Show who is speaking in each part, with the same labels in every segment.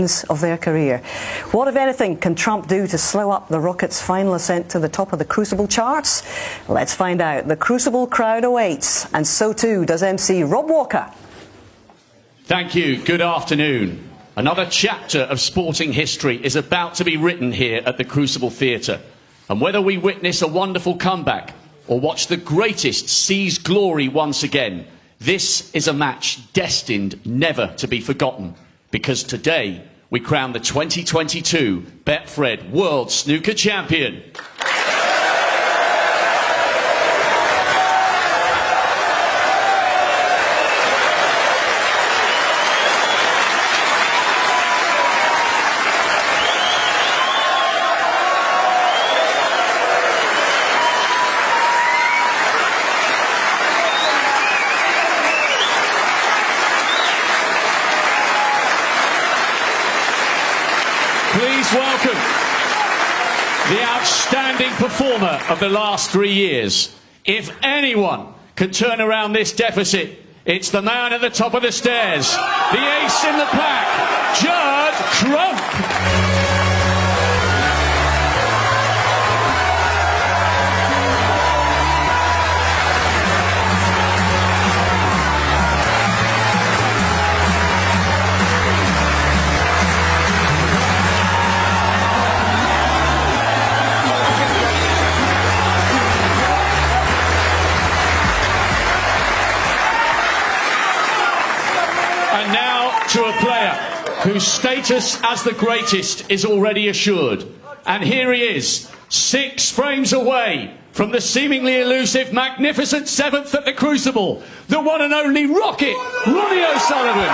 Speaker 1: of their career. What, if anything, can Trump do to slow up the Rockets' final ascent to the top of the Crucible charts? Let's find out. The Crucible crowd awaits, and so too does MC Rob Walker.
Speaker 2: Thank you. Good afternoon. Another chapter of sporting history is about to be written here at the Crucible Theatre. And whether we witness a wonderful comeback or watch the greatest seize glory once again, this is a match destined never to be forgotten. Because today, we crown the 2022 Betfred World Snooker Champion. Please welcome the outstanding performer of the last 3 years. If anyone can turn around this deficit, it's the man at the top of the stairs, the ace in the pack, Judd Trump. And now to a player whose status as the greatest is already assured. And here he is, 6 frames away from the seemingly elusive magnificent 7th at the Crucible, the one and only Rocket, Ronnie O'Sullivan.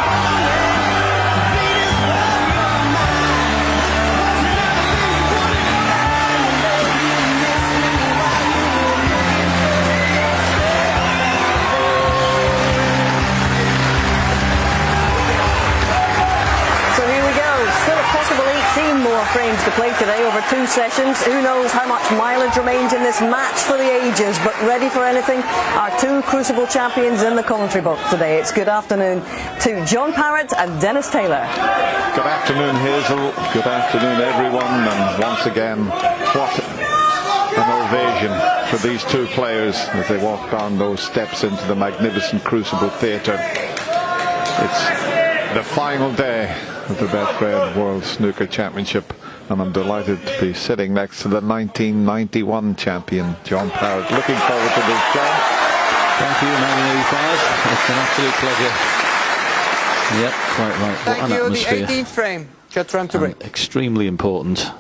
Speaker 1: More frames to play today over 2 sessions. Who knows how much mileage remains in this match for the ages, but ready for anything, our 2 Crucible champions in the commentary box today. It's good afternoon to John Parrott and Dennis Taylor.
Speaker 3: Good afternoon, Hazel. Good afternoon, everyone. And once again, what an ovation for these 2 players as they walk down those steps into the magnificent Crucible Theatre. It's the final day of the Betfred World Snooker Championship, and I'm delighted to be sitting next to the 1991 champion, John Parrott. Looking forward to this, John.
Speaker 4: Thank you, 1985. It's an absolute pleasure. Yep, quite right.
Speaker 5: Thank
Speaker 4: what an
Speaker 5: you.
Speaker 4: atmosphere.
Speaker 5: The 18th frame, Judd Trump to break.
Speaker 4: Extremely important.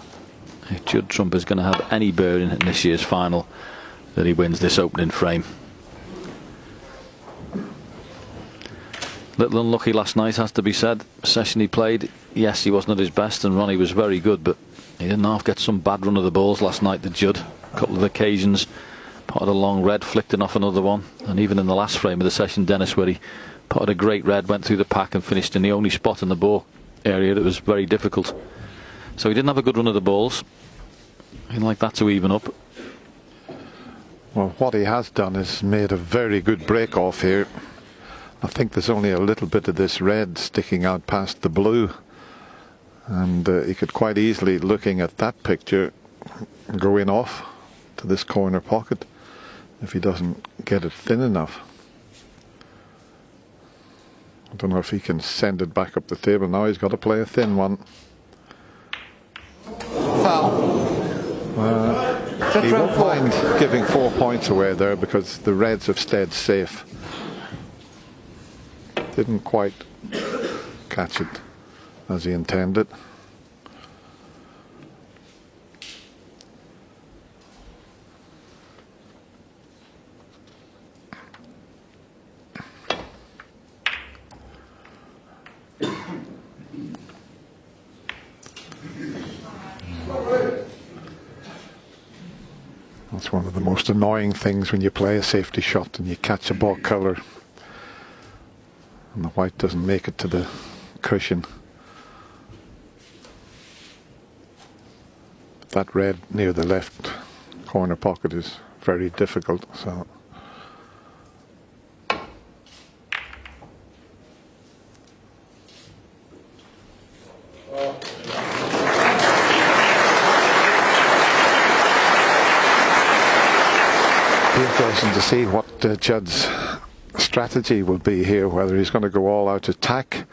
Speaker 4: If Judd Trump is going to have any bearing in this year's final, that he wins this opening frame. Little unlucky last night, has to be said. Session he played, yes, he wasn't at his best, and Ronnie was very good, but he didn't half get some bad run of the balls last night, did Judd? A couple of occasions, potted a long red, flicked off another one, and even in the last frame of the session, Dennis, where he potted a great red, went through the pack and finished in the only spot in the ball area that was very difficult. So he didn't have a good run of the balls. He'd like that to even up.
Speaker 3: Well, what he has done is made a very good break off here. I think there's only a little bit of this red sticking out past the blue, and he could quite easily, looking at that picture, go in off to this corner pocket if he doesn't get it thin enough. I don't know if he can send it back up the table. Now he's got to play a thin one.
Speaker 5: Foul.
Speaker 3: He won't mind giving 4 points away there because the reds have stayed safe. Didn't quite catch it as he intended. That's one of the most annoying things when you play a safety shot and you catch a ball colour and the white doesn't make it to the cushion. That red near the left corner pocket is very difficult, so interesting to see what Judd's strategy will be here, whether he's going to go all out attack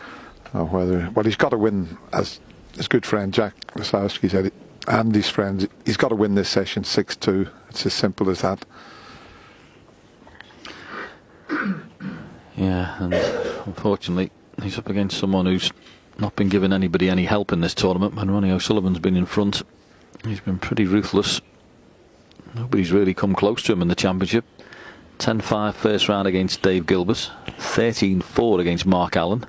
Speaker 3: or whether, well, he's got to win, as his good friend Jack Lesowski said, and his friends, he's got to win this session 6-2. It's as simple as that.
Speaker 4: Yeah, and unfortunately he's up against someone who's not been giving anybody any help in this tournament. When Ronnie O'Sullivan's been in front, he's been pretty ruthless. Nobody's really come close to him in the championship. 10-5 first round against Dave Gilbert, 13-4 against Mark Allen,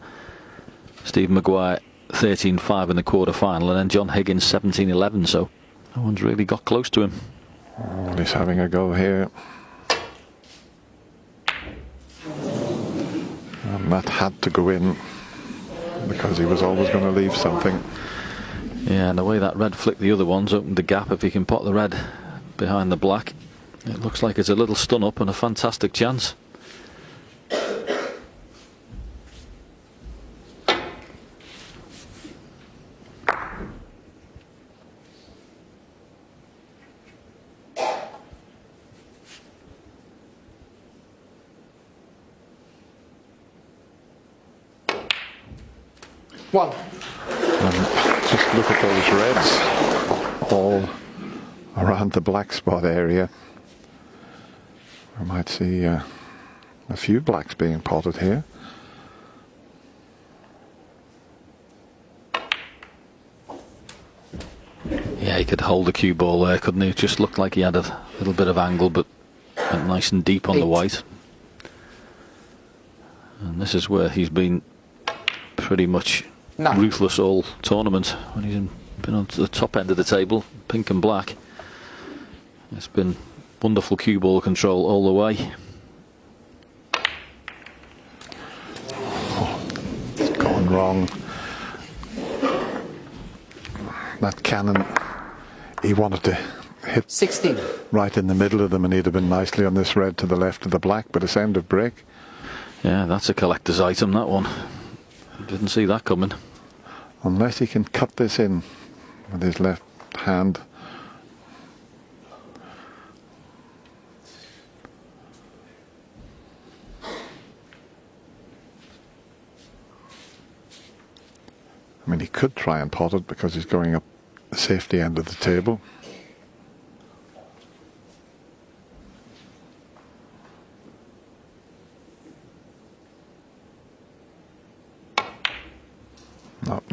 Speaker 4: Steve Maguire 13-5 in the quarter-final, and then John Higgins 17-11, so no one's really got close to him.
Speaker 3: Oh, he's having a go here. And that had to go in because he was always going to leave something.
Speaker 4: Yeah, and the way that red flicked the other ones opened the gap. If he can pot the red behind the black, it looks like it's a little stun up and a fantastic chance.
Speaker 5: One.
Speaker 3: Just look at those reds all around the black spot area. I might see a few blacks being potted here.
Speaker 4: Yeah, he could hold the cue ball there, couldn't he? It just looked like he had a little bit of angle, but went nice and deep on the white. And this is where he's been pretty much ruthless all tournament, when he's been on to the top end of the table, pink and black. It's been wonderful cue ball control all the way.
Speaker 3: Oh, it's gone wrong. That cannon, he wanted to hit
Speaker 5: 16.
Speaker 3: right in the middle of them, and he'd have been nicely on this red to the left of the black, but it's end of break.
Speaker 4: Yeah, that's a collector's item, that one. Didn't see that coming.
Speaker 3: Unless he can cut this in with his left hand. I mean, he could try and pot it because he's going up the safety end of the table.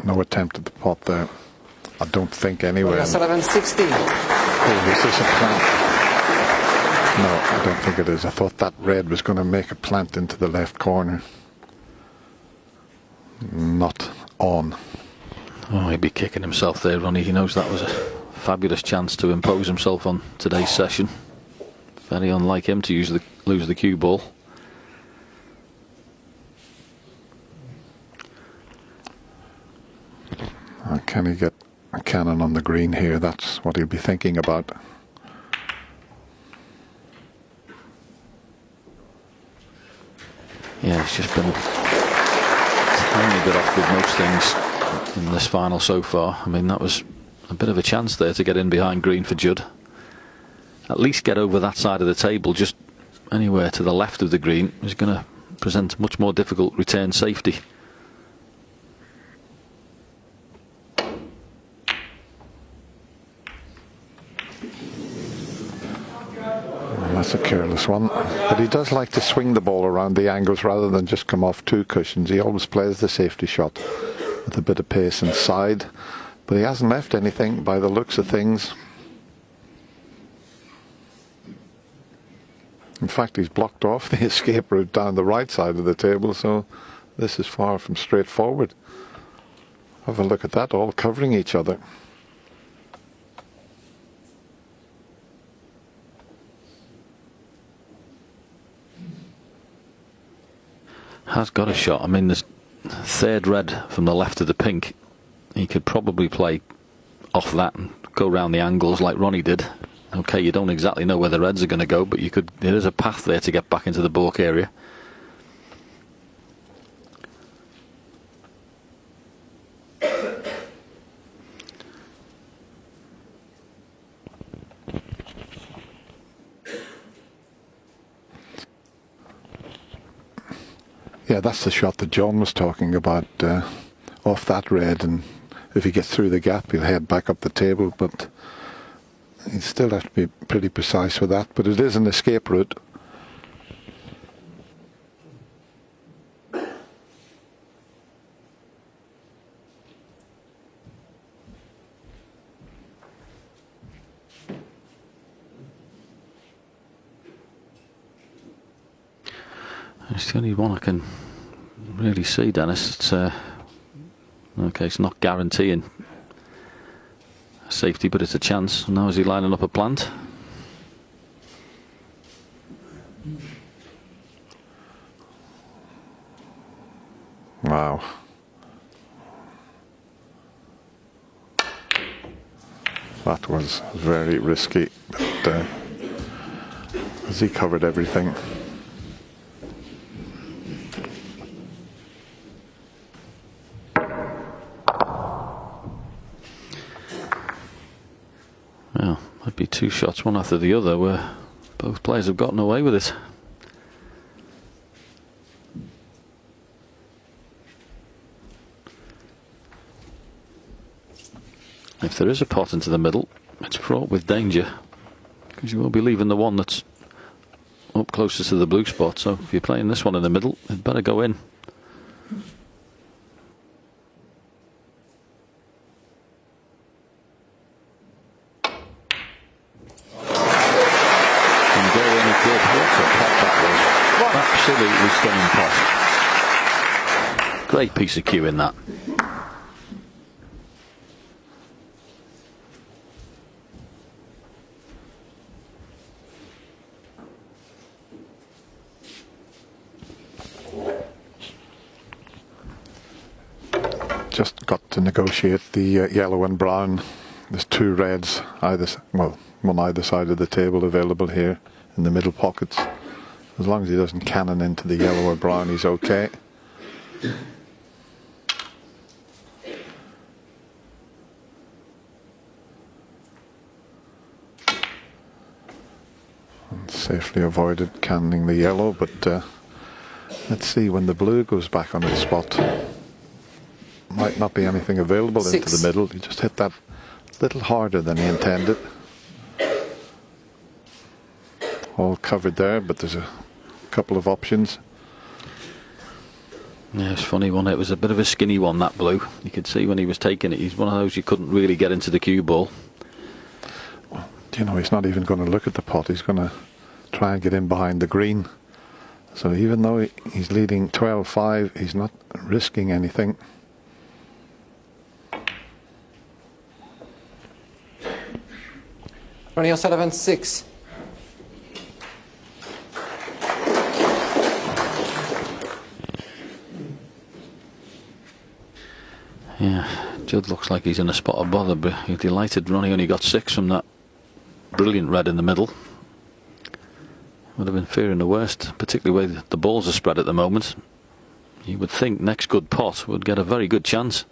Speaker 3: No attempt at the pot there. I don't think anywhere.
Speaker 5: 11-16.
Speaker 3: Oh, this is a plant. No, I don't think it is. I thought that red was going to make a plant into the left corner. Not on.
Speaker 4: Oh, he'd be kicking himself there, Ronnie. He knows that was a fabulous chance to impose himself on today's session. Very unlike him to lose the cue ball.
Speaker 3: Can he get a cannon on the green here? That's what he'll be thinking about.
Speaker 4: Yeah, he's just been a tiny bit off with most things in this final so far. I mean, that was a bit of a chance there to get in behind green for Judd. At least get over that side of the table. Just anywhere to the left of the green is going to present much more difficult return safety.
Speaker 3: That's a careless one, but he does like to swing the ball around the angles rather than just come off two cushions. He always plays the safety shot with a bit of pace inside, but he hasn't left anything by the looks of things. In fact, he's blocked off the escape route down the right side of the table, so this is far from straightforward. Have a look at that, all covering each other.
Speaker 4: Has got a shot. I mean, there's third red from the left of the pink. He could probably play off that and go round the angles like Ronnie did. Okay, you don't exactly know where the reds are going to go, but there is a path there to get back into the balk area.
Speaker 3: Yeah, that's the shot that John was talking about, off that red, and if he gets through the gap he'll head back up the table, but he still have to be pretty precise with that, but it is an escape route.
Speaker 4: It's the only one I can really see, Dennis. It's okay, it's not guaranteeing safety, but it's a chance. Now is he lining up a plant?
Speaker 3: Wow. That was very risky, but as he covered everything.
Speaker 4: Well, might be two shots, one after the other, where both players have gotten away with it. If there is a pot into the middle, it's fraught with danger, because you will be leaving the one that's up closest to the blue spot. So if you're playing this one in the middle, it better go in. Absolutely stunning pot. Great piece of cue in that.
Speaker 3: Just got to negotiate the yellow and brown. There's two reds, one either side of the table available here in the middle pockets. As long as he doesn't cannon into the yellow or brown, he's okay. And safely avoided cannoning the yellow, but let's see when the blue goes back on its spot. Might not be anything available into the middle. He just hit that a little harder than he intended. All covered there, but there's a couple of options.
Speaker 4: Yeah, it's funny one. It was a bit of a skinny one, that blue. You could see when he was taking it, he's one of those you couldn't really get into the cue ball.
Speaker 3: Well, you know, he's not even going to look at the pot. He's going to try and get in behind the green. So even though he's leading 12-5, he's not risking anything.
Speaker 5: Ronnie O'Sullivan, 6.
Speaker 4: Yeah, Judd looks like he's in a spot of bother, but he's delighted Ronnie only got 6 from that brilliant red in the middle. Would have been fearing the worst, particularly where the balls are spread at the moment. You would think next good pot would get a very good chance.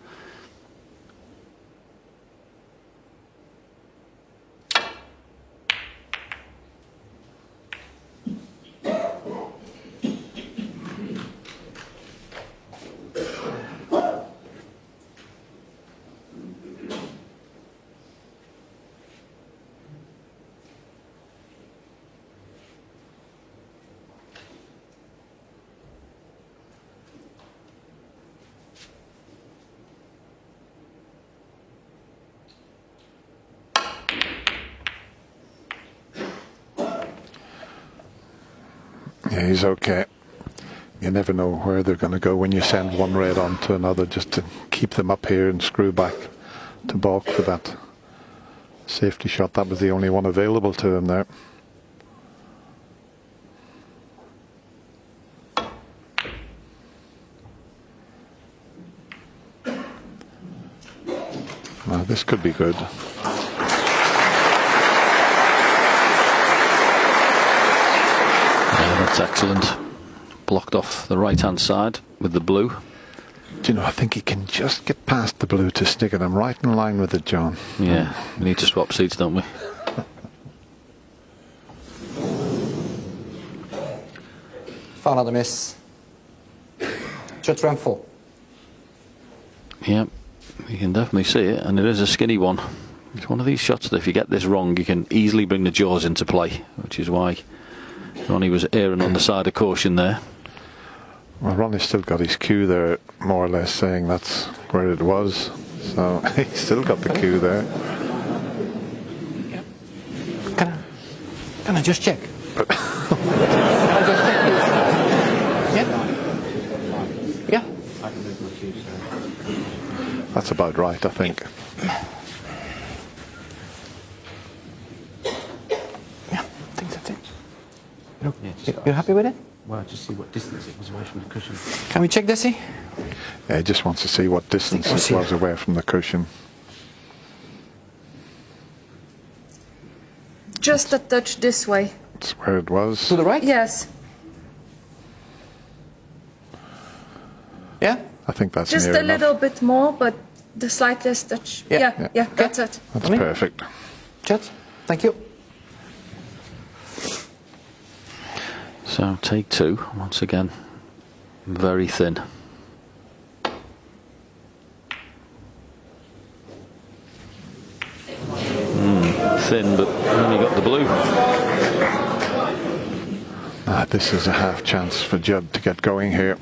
Speaker 3: Yeah, he's okay. You never know where they're going to go when you send one red on to another, just to keep them up here and screw back to balk for that safety shot. That was the only one available to him there. Now this could be good.
Speaker 4: That's excellent. Blocked off the right hand side with the blue.
Speaker 3: Do you know, I think he can just get past the blue to stick it. I'm right in line with it, John.
Speaker 4: Yeah, we need to swap seats, don't we?
Speaker 5: Foul, another miss. Shot 4.
Speaker 4: Yeah, you can definitely see it, and it is a skinny one. It's one of these shots that if you get this wrong, you can easily bring the jaws into play, which is why Ronnie was erring on the side of caution there.
Speaker 3: Well, Ronnie's still got his cue there, more or less saying that's where it was. So he's still got the cue there.
Speaker 5: Can I just check? Can I just check, please? Yeah? Yeah?
Speaker 3: That's about right, I think.
Speaker 5: Yeah, I think that's it. You're happy with it?
Speaker 6: Well, just see what distance it was away from the cushion.
Speaker 5: Can we check, Desi?
Speaker 3: Yeah, he just wants to see what distance
Speaker 5: it was
Speaker 3: it was away from the cushion.
Speaker 7: Just a touch this way.
Speaker 3: That's where it was.
Speaker 5: To the right?
Speaker 7: Yes.
Speaker 5: Yeah?
Speaker 3: I think that's
Speaker 7: Just
Speaker 3: near
Speaker 7: a
Speaker 3: enough.
Speaker 7: little bit more, but the slightest touch.
Speaker 5: Yeah.
Speaker 7: Yeah, that's it.
Speaker 3: That's
Speaker 5: Ronnie?
Speaker 3: perfect.
Speaker 5: Chet, thank you.
Speaker 4: So take two, once again, very thin. Thin, but only got the blue.
Speaker 3: This is a half chance for Judd to get going here.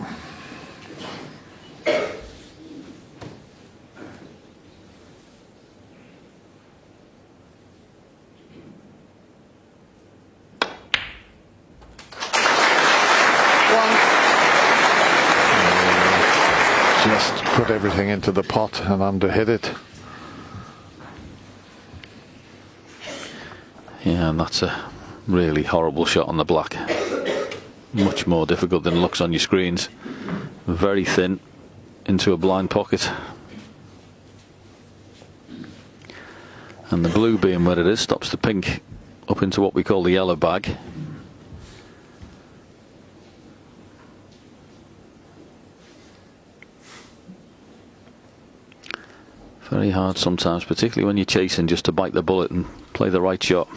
Speaker 3: Just put everything into the pot and underhit it.
Speaker 4: Yeah, and that's a really horrible shot on the black. Much more difficult than it looks on your screens. Very thin into a blind pocket. And the blue being where it is stops the pink up into what we call the yellow bag. Very hard sometimes, particularly when you're chasing, just to bite the bullet and play the right shot.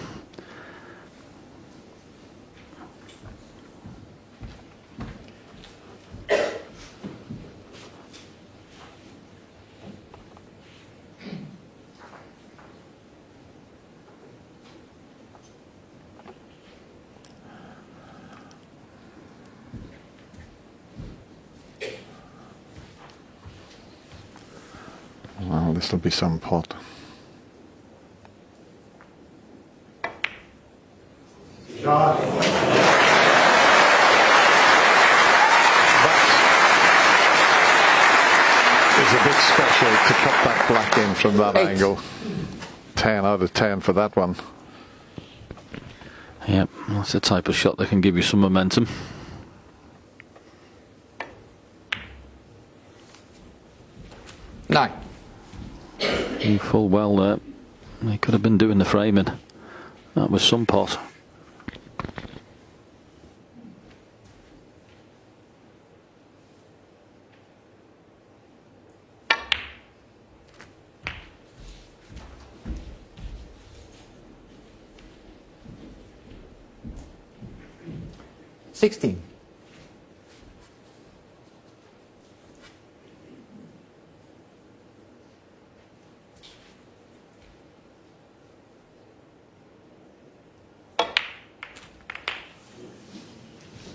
Speaker 3: Well, this will be some pot. It's a bit special to cut that black in from that
Speaker 5: 8.
Speaker 3: angle. 10 out of 10 for that one.
Speaker 4: Yep, that's the type of shot that can give you some momentum.
Speaker 5: Nine.
Speaker 4: You full well there. He could have been doing the framing. That was some pot.
Speaker 5: $16.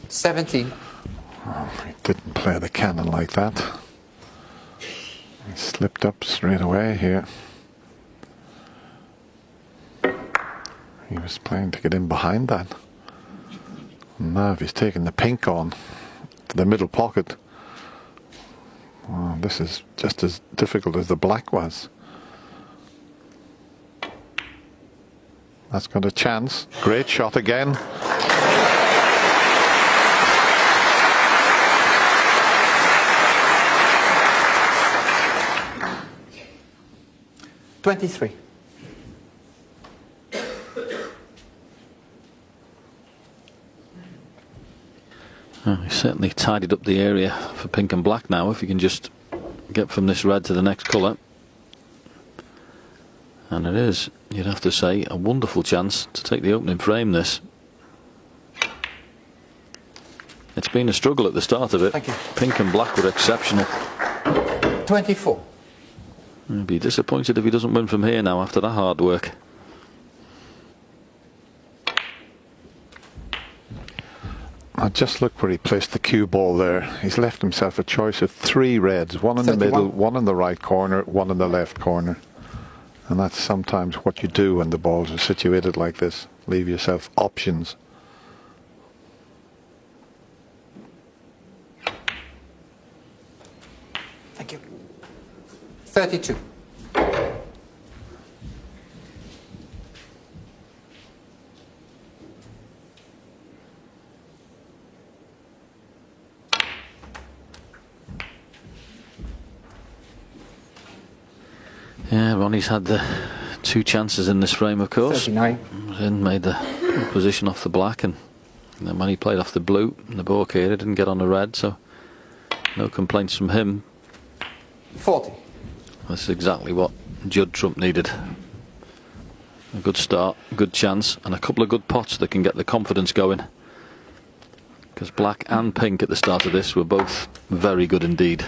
Speaker 5: $17.
Speaker 3: Oh, he didn't play the cannon like that. He slipped up straight away here. He was playing to get in behind that. Now if he's taking the pink on to the middle pocket, well, this is just as difficult as the black was. That's got a chance. Great shot again.
Speaker 5: $23.
Speaker 4: Oh, he's certainly tidied up the area for pink and black now, if you can just get from this red to the next colour. And it is, you'd have to say, a wonderful chance to take the opening frame, this. It's been been a struggle at the start of it.
Speaker 5: Thank you.
Speaker 4: Pink and black were exceptional.
Speaker 5: 24.
Speaker 4: He'll be disappointed if he doesn't win from here now after that hard work.
Speaker 3: Now just look where he placed the cue ball there. He's left himself a choice of 3 reds, one in
Speaker 5: 31.
Speaker 3: the middle, one in the right corner, one in the left corner. And that's sometimes what you do when the balls are situated like this. Leave yourself options.
Speaker 5: Thank you. 32.
Speaker 4: Yeah, Ronnie's had the 2 chances in this frame, of course.
Speaker 5: 39.
Speaker 4: Then made the position off the black, and then when he played off the blue, the ball here, he didn't get on the red, so no complaints from him.
Speaker 5: 40.
Speaker 4: This is exactly what Judd Trump needed. A good start, good chance, and a couple of good pots that can get the confidence going. Because black and pink at the start of this were both very good indeed.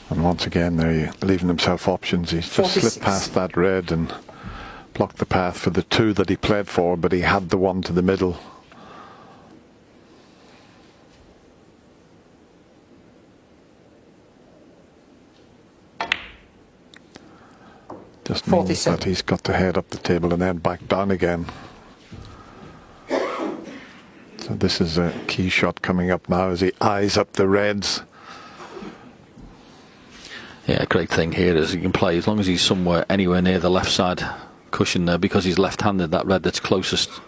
Speaker 3: And once again, there you leaving himself options. He's just
Speaker 5: 46.
Speaker 3: slipped past that red and blocked the path for the 2 that he played for, but he had the 1 to the middle. Just means
Speaker 5: 47.
Speaker 3: that he's got to head up the table and then back down again. So this is a key shot coming up now as he eyes up the reds.
Speaker 4: Yeah, a great thing here is he can play as long as he's somewhere anywhere near the left side cushion there, because he's left-handed. That red that's closest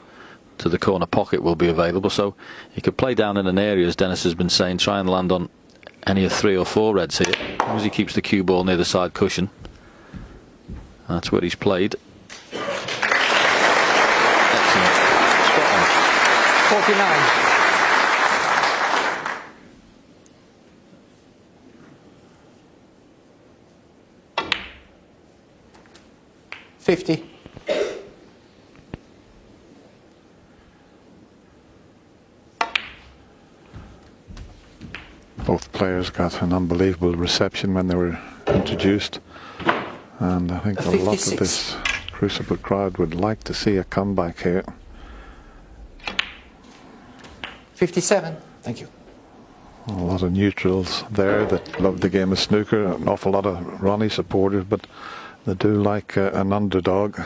Speaker 4: to the corner pocket will be available, so he could play down in an area, as Dennis has been saying, try and land on any of 3 or 4 reds here, as long as he keeps the cue ball near the side cushion. That's where he's played. Excellent. Spot on.
Speaker 5: 49. 50.
Speaker 3: Both players got an unbelievable reception when they were introduced, and I think a lot of
Speaker 5: 56.
Speaker 3: this Crucible crowd would like to see a comeback here.
Speaker 5: 57. Thank you.
Speaker 3: A lot of neutrals there that love the game of snooker, an awful lot of Ronnie supporters, but they do like an underdog.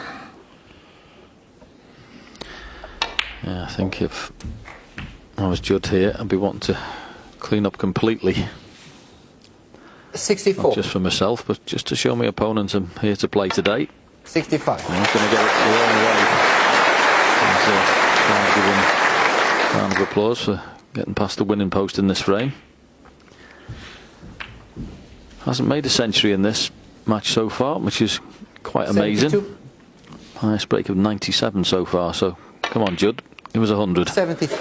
Speaker 4: Yeah, I think if I was Judd here, I'd be wanting to clean up completely.
Speaker 5: 64.
Speaker 4: Not just for myself, but just to show my opponents I'm here to play today.
Speaker 5: 65.
Speaker 4: I'm not going to get it the wrong way. And, trying to give him a round of applause for getting past the winning post in this frame. Hasn't made a century in this match so far, which is quite amazing.
Speaker 5: 72.
Speaker 4: Highest break of 97 so far, so come on Judd, it was 100.
Speaker 5: 73.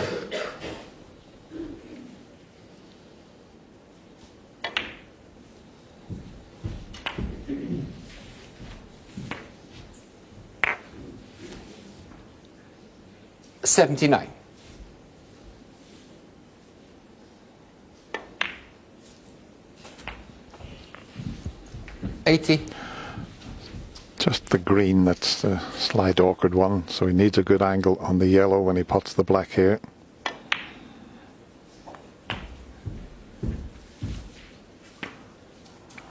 Speaker 5: 79. 80.
Speaker 3: Just the green that's the slight awkward one, so he needs a good angle on the yellow when he pots the black here.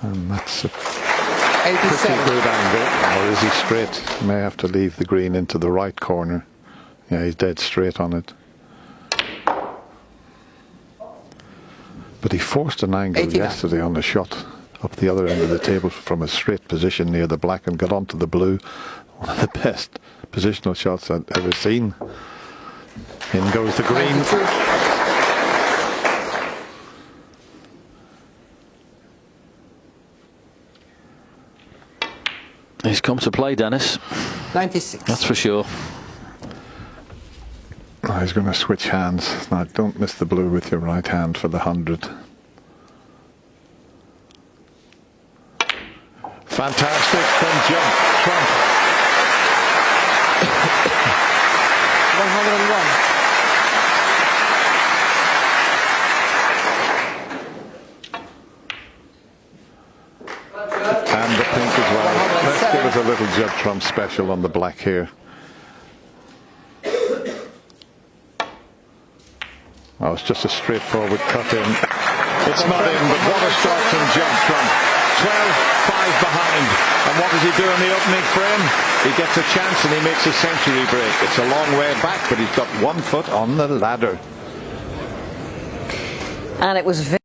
Speaker 3: And that's a pretty
Speaker 5: 87.
Speaker 3: good angle. Or is he straight? He may have to leave the green into the right corner. Yeah, he's dead straight on it. But he forced an angle
Speaker 5: 89.
Speaker 3: yesterday on the shot up the other end of the table from a straight position near the black and got onto the blue. One of the best positional shots I've ever seen. In goes the green.
Speaker 5: 92.
Speaker 4: He's come to play, Dennis.
Speaker 5: 96.
Speaker 4: That's for sure.
Speaker 3: Oh, he's going to switch hands. Now, don't miss the blue with your right hand for the 100. Fantastic from Trump.
Speaker 5: 101.
Speaker 3: Judd Trump special on the black here. Oh, it's just a straightforward cut in. It's not in, but what a start from Judd Trump. 12-5 behind. And what does he do in the opening frame? He gets a chance and he makes a century break. It's a long way back, but he's got 1 foot on the ladder.
Speaker 1: And it was